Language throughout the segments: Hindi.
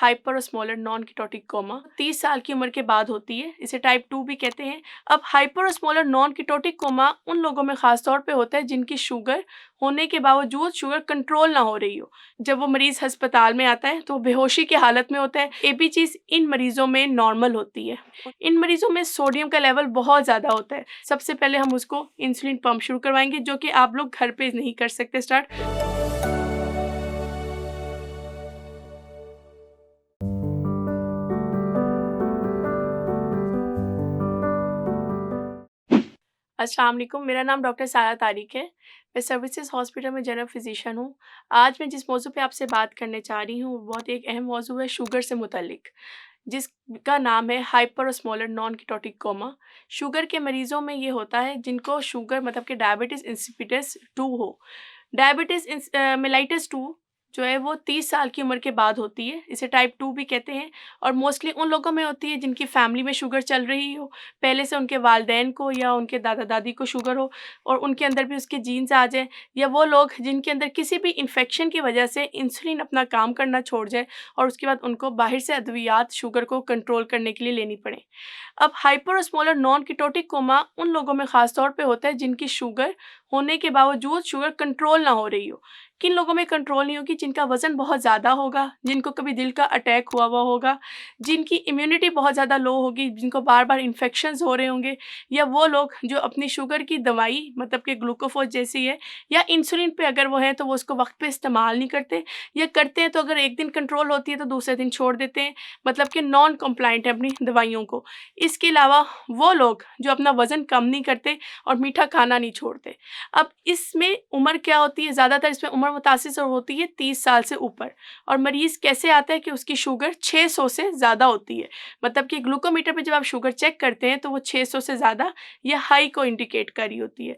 हाइपरओस्मोलर नॉन कीटोटिक कोमा 30 साल की उम्र के बाद होती है। इसे टाइप 2 भी कहते हैं। अब हाइपरओस्मोलर नॉन कीटोटिक कोमा उन लोगों में ख़ास तौर पे होता है जिनकी शुगर होने के बावजूद शुगर कंट्रोल ना हो रही हो। जब वो मरीज़ अस्पताल में आता है तो वो बेहोशी की हालत में होता है। ये भी चीज़ इन मरीज़ों में नॉर्मल होती है। इन मरीज़ों में सोडियम का लेवल बहुत ज़्यादा होता है। सबसे पहले हम उसको इंसुलिन पंप शुरू करवाएंगे, जो कि आप लोग घर पे नहीं कर सकते स्टार्ट। अस्सलाम वालेकुम, मेरा नाम डॉक्टर सारा तारिक है। मैं सर्विसेज हॉस्पिटल में जनरल फिजिशियन हूँ। आज मैं जिस मौजू पे आपसे बात करने चाह रही हूँ, वो बहुत एक अहम मौजू है शुगर से मुतल्लिक, जिसका नाम है हाइपरओस्मोलर नॉन कीटोटिक कोमा। शुगर के मरीज़ों में ये होता है जिनको शुगर मतलब कि डायबिटीज़ इंसिपिडस 2 हो। मेलाइटस 2 जो है वो 30 साल की उम्र के बाद होती है। इसे टाइप 2 भी कहते हैं और मोस्टली उन लोगों में होती है जिनकी फैमिली में शुगर चल रही हो, पहले से उनके वालिदैन को या उनके दादा-दादी को शुगर हो और उनके अंदर भी उसके जीन्स आ जाएँ, या वो लोग जिनके अंदर किसी भी इन्फेक्शन की वजह से इंसुलिन अपना काम करना छोड़ जाए और उसके बाद उनको बाहर से अद्वियात शुगर को कंट्रोल करने के लिए लेनी पड़े। अब हाइपरओस्मोलर नॉन कीटोटिक कोमा उन लोगों में ख़ास तौर पे होता है जिनकी शुगर होने के बावजूद शुगर कंट्रोल ना हो रही हो। किन लोगों में कंट्रोल नहीं होगी? जिनका वज़न बहुत ज़्यादा होगा, जिनको कभी दिल का अटैक हुआ होगा, जिनकी इम्यूनिटी बहुत ज़्यादा लो होगी, जिनको बार-बार इन्फेक्शंस हो रहे होंगे, या वो लोग जो अपनी शुगर की दवाई मतलब कि ग्लूकोफोज जैसी है या इंसुलिन पे अगर वो हैं तो वो उसको वक़्त पे इस्तेमाल नहीं करते, या करते हैं तो अगर एक दिन कंट्रोल होती है तो दूसरे दिन छोड़ देते हैं, मतलब कि नॉन कंप्लायंट है अपनी दवाइयों को। इसके अलावा वो लोग जो अपना वज़न कम नहीं करते और मीठा खाना नहीं छोड़ते। अब इसमें उम्र क्या होती है? ज़्यादातर इसमें उम्र मुतासिर होती है 30 साल से ऊपर, और मरीज़ कैसे आता है कि उसकी शुगर 600 से ज़्यादा होती है। मतलब कि ग्लूकोमीटर पे जब आप शुगर चेक करते हैं तो वो 600 से ज़्यादा या हाई को इंडिकेट कर रही होती है।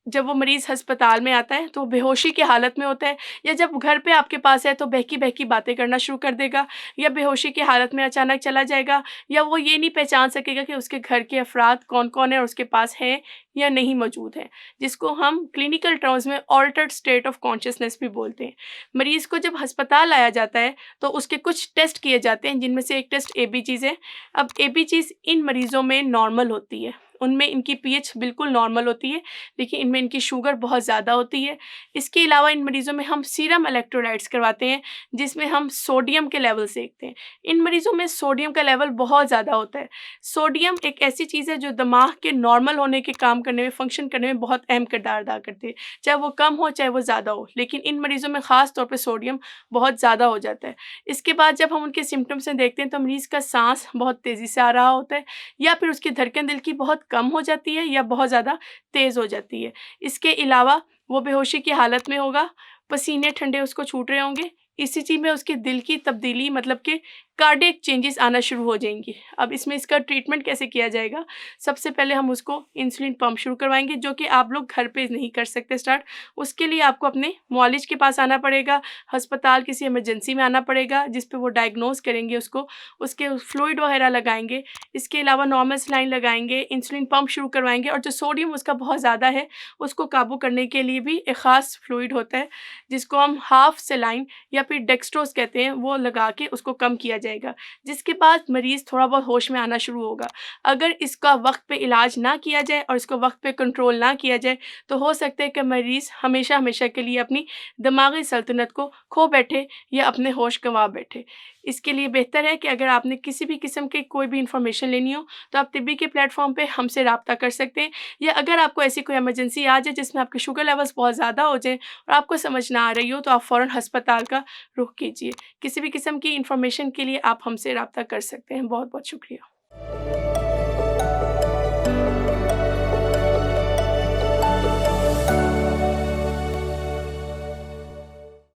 जब वो मरीज़ अस्पताल में आता है तो वो बेहोशी की हालत में होता है, या जब घर पे आपके पास है तो बहकी-बहकी बातें करना शुरू कर देगा, या बेहोशी की हालत में अचानक चला जाएगा, या वो ये नहीं पहचान सकेगा कि उसके घर के अफ़राद कौन-कौन है और उसके पास हैं या नहीं मौजूद हैं, जिसको हम क्लिनिकल टर्म्स में ऑल्टर्ड स्टेट ऑफ कॉन्शसनेस भी बोलते हैं। मरीज़ को जब अस्पताल लाया जाता है तो उसके कुछ टेस्ट किए जाते हैं, जिनमें से एक टेस्ट एबीजीज़ है। अब एबीजीज़ इन मरीज़ों में नॉर्मल होती है, उनमें इनकी पीएच बिल्कुल नॉर्मल होती है, लेकिन इनमें इनकी शुगर बहुत ज़्यादा होती है। इसके अलावा इन मरीज़ों में हम सीरम इलेक्ट्रोलाइट्स करवाते हैं, जिसमें हम सोडियम के लेवल देखते हैं। इन मरीज़ों में सोडियम का लेवल बहुत ज़्यादा होता है। सोडियम एक ऐसी चीज़ है जो दिमाग के नॉर्मल होने के काम करने में, फंक्शन करने में बहुत अहम किरदार अदा करती है, चाहे वो कम हो चाहे वो ज़्यादा हो, लेकिन इन मरीज़ों में ख़ास तौर पे सोडियम बहुत ज़्यादा हो जाता है। इसके बाद जब हम उनके सिम्पटम्स में देखते हैं तो मरीज़ का साँस बहुत तेज़ी से आ रहा होता है, या फिर उसकी धड़कन दिल की बहुत कम हो जाती है या बहुत ज़्यादा तेज़ हो जाती है। इसके अलावा वो बेहोशी की हालत में होगा, पसीने ठंडे उसको छूट रहे होंगे, इसी चीज़ में उसके दिल की तब्दीली मतलब कि कार्डियक चेंजेस आना शुरू हो जाएँगी। अब इसमें इसका ट्रीटमेंट कैसे किया जाएगा? सबसे पहले हम उसको इंसुलिन पंप शुरू करवाएँगे, जो कि आप लोग घर पे नहीं कर सकते स्टार्ट। उसके लिए आपको अपने मुआलिज के पास आना पड़ेगा, अस्पताल किसी इमरजेंसी में आना पड़ेगा, जिस पे वो डायग्नोज़ करेंगे उसको, उसके फ्लूइड वगैरह लगाएँगे। इसके अलावा नॉर्मल सलाइन लगाएँगे, इंसुलिन पंप शुरू करवाएँगे, और जो सोडियम उसका बहुत ज़्यादा है, उसको काबू करने के लिए भी एक ख़ास फ्लूइड होता है, जिसको हम हाफ सलाइन या फिर डेक्स्ट्रोज़ कहते हैं, वो लगा के उसको कम किया जाएगा। जिसके बाद मरीज़ थोड़ा बहुत होश में आना शुरू होगा। अगर इसका वक़्त पे इलाज ना किया जाए और इसको वक़्त पे कंट्रोल ना किया जाए, तो हो सकता है कि मरीज़ हमेशा-हमेशा के लिए अपनी दिमागी सल्तनत को खो बैठे या अपने होश गँवा बैठे। इसके लिए बेहतर है कि अगर आपने किसी भी किस्म की कोई भी इन्फॉर्मेशन लेनी हो, तो आप तिब्बी के प्लेटफ़ॉर्म पे हमसे राब्ता कर सकते हैं, या अगर आपको ऐसी कोई इमरजेंसी आ जाए जिसमें आपके शुगर लेवल्स बहुत ज़्यादा हो जाएँ और आपको समझ ना आ रही हो, तो आप फ़ौरन अस्पताल का रुख कीजिए। किसी भी किस्म की इन्फॉर्मेशन के लिए आप हमसे राब्ता कर सकते हैं। बहुत-बहुत शुक्रिया।